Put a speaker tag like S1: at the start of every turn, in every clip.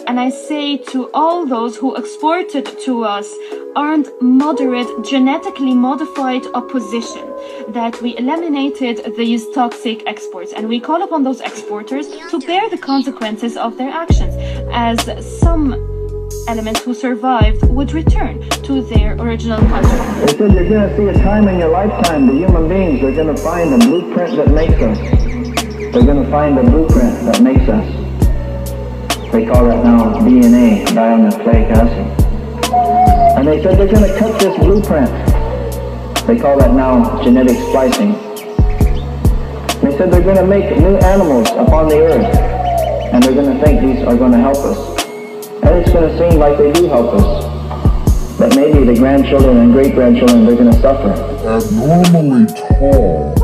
S1: and I say to all those who exported to us armed, moderate, genetically modified opposition that we eliminated these toxic exports, and we call upon those exporters to bear the consequences of their actions, as some elements who survived would return to their original country.
S2: They said you're going to see a time in your lifetime, the human beings are going to find a blueprint that makes us. They're going to find a blueprint that makes us. They call that now DNA, dinucleic acid. And they said they're going to cut this blueprint. They call that now genetic splicing. They said they're going to make new animals upon the earth, and they're going to think these are going to help us. And it's going to seem like they do help us. But maybe the grandchildren and great-grandchildren, they're going to suffer.
S3: Abnormally tall.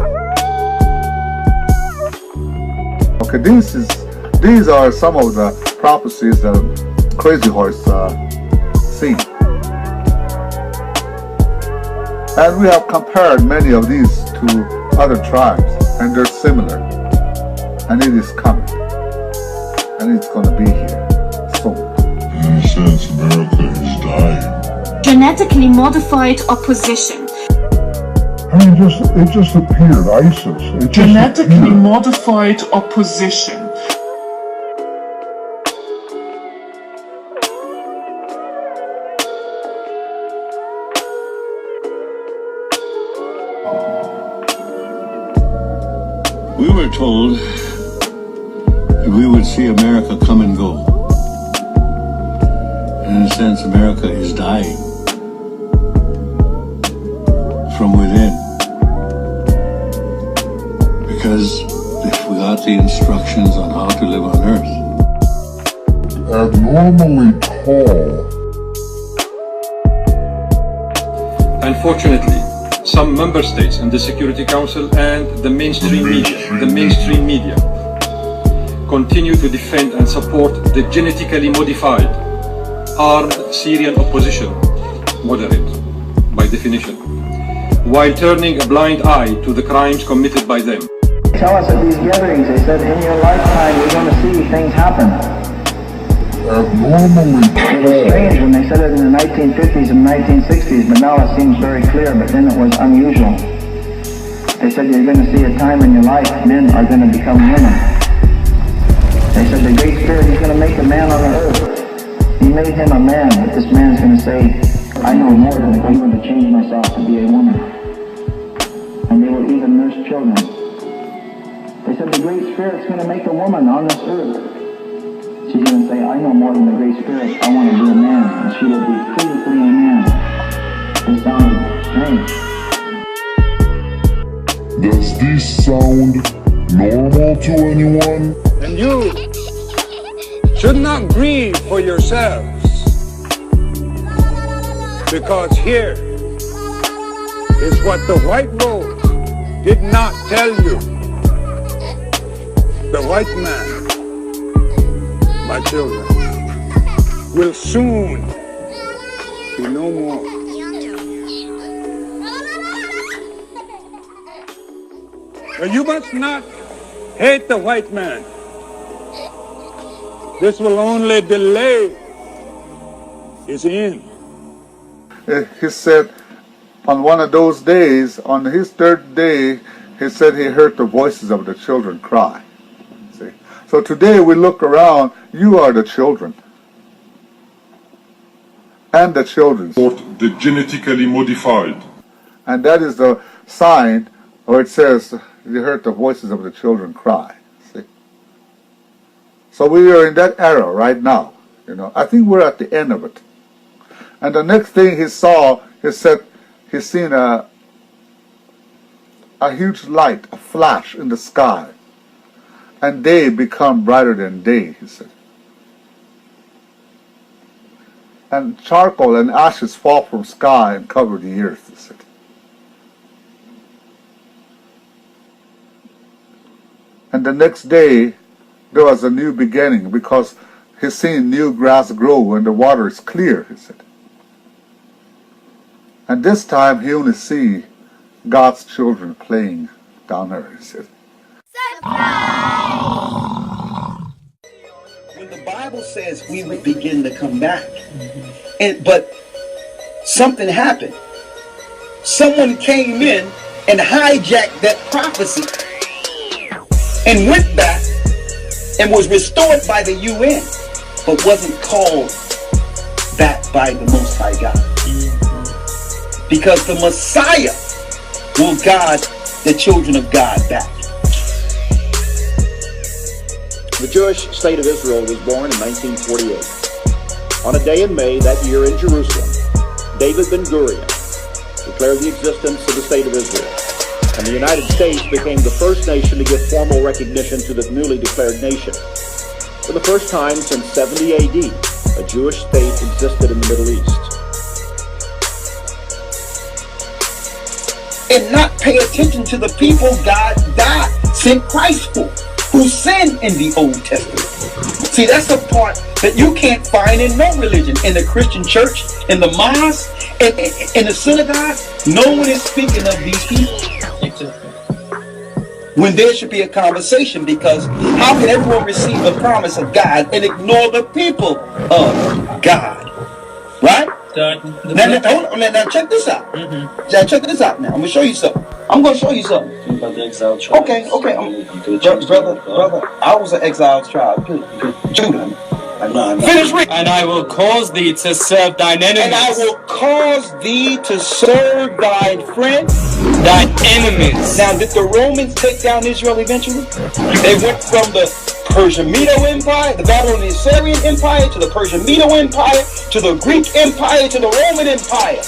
S4: Okay, these are some of the prophecies that Crazy Horse see. And we have compared many of these to other tribes, and they're similar. And it is coming. And it's going to be here soon.
S3: In a sense, America is dying.
S1: Genetically modified opposition.
S3: I mean, it just appeared, ISIS.
S1: Genetically modified opposition.
S5: We were told that we would see America come and go. In a sense, America is dying from within. Because if we got the instructions on how to live on Earth.
S3: Abnormally tall.
S6: Unfortunately, some member states in the Security Council and the mainstream media continue to defend and support the genetically modified armed Syrian opposition, moderate by definition, while turning a blind eye to the crimes committed by them.
S2: Tell us at these gatherings, they said, in your lifetime you're going to see things happen.
S3: Abnormally
S2: tall. It was strange when they said it in the 1950s and 1960s, but now it seems very clear, but then it was unusual. They said you're going to see a time in your life men are going to become women. They said the Great Spirit is going to make a man on the earth. He made him a man, but this man's going to say, I know more than I'm going to change myself to be a woman. And they will even nurse children. They said the Great Spirit's going to make a woman on this earth. She's going to say, I know more than the Great Spirit. I want to be a man. And she will be physically a man. It sounded strange.
S3: Does this sound normal to anyone?
S7: And you should not grieve for yourselves, because here is what the white rose did not tell you. The white man, my children, will soon be no more. But you must not hate the white man. This will only delay his end.
S4: He said on one of those days, on his third day, he said he heard the voices of the children cry. See? So today we look around, you are the children. And the children.
S3: The genetically modified.
S4: And that is the sign where it says, you heard the voices of the children cry. See? So we are in that era right now. You know, I think we're at the end of it. And the next thing he saw, he said, he's seen a huge light, a flash in the sky. And day become brighter than day, he said. And charcoal and ashes fall from sky and cover the earth, he said. And the next day, there was a new beginning, because he's seen new grass grow and the water is clear, he said. And this time he only see God's children playing down there, he said.
S7: When the Bible
S8: Bible says we would begin to come back. But something happened. Someone came in and hijacked that prophecy and went back and was restored by the UN, but wasn't called back by the Most High God. Because the Messiah will guide the children of God back.
S9: The Jewish state of Israel was born in 1948. On a day in May that year in Jerusalem, David Ben-Gurion declared the existence of the state of Israel, and the United States became the first nation to give formal recognition to the newly declared nation. For the first time since 70 AD, a Jewish state existed in the Middle East.
S8: And not pay attention to the people God sent Christ for, who sinned in the Old Testament. See, that's the part that you can't find in no religion. In the Christian church, in the mosque, in the synagogue, no one is speaking of these people. When there should be a conversation, because how can everyone receive the promise of God and ignore the people of God? Right? Now check this out. Now check this out now. I'm going to show you something. Okay. Brother, I was an exiled child. Judah. Finish reading.
S10: And I will cause thee to serve thine enemies.
S8: And I will cause thee to serve thine friends.
S10: Thine enemies.
S8: Now, did the Romans take down Israel eventually? They went from the Persian-Medo Empire, the Babylonian-Assyrian Empire, to the Persian-Medo Empire, to the Greek Empire, to the Roman Empire.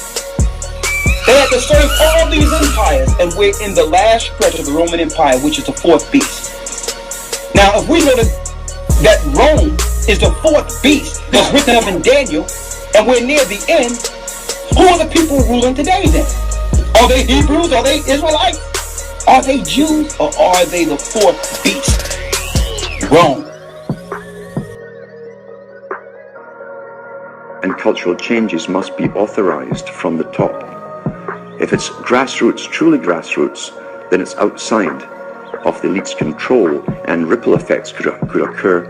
S8: They had to serve all these empires, and we're in the last stretch of the Roman Empire, which is the fourth beast. Now, if we know that Rome is the fourth beast that's written up in Daniel, and we're near the end, who are the people ruling today then? Are they Hebrews? Are they Israelites? Are they Jews? Or are they the fourth beast? Rome.
S11: And cultural changes must be authorized from the top. If it's grassroots, truly grassroots, then it's outside of the elite's control, and ripple effects could occur,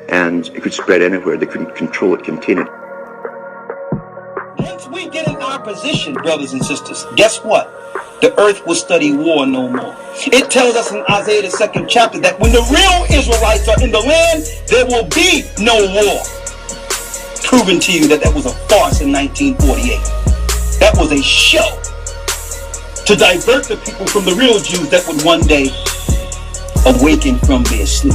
S11: and it could spread anywhere. They couldn't control it, contain it.
S8: Once we get in our position, brothers and sisters, guess what? The earth will study war no more. It tells us in Isaiah the 2nd chapter that when the real Israelites are in the land, there will be no war. Proving to you that was a farce in 1948. That was a show to divert the people from the real Jews that would one day awaken from their sleep.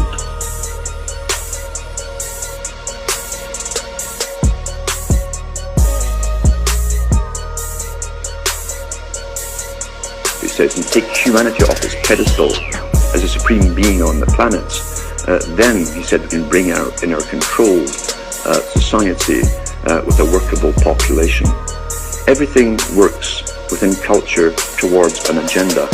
S11: He says, and take humanity off its pedestal as a supreme being on the planet. Then, he said, we can bring out in our controlled society with a workable population. Everything works within culture towards an agenda.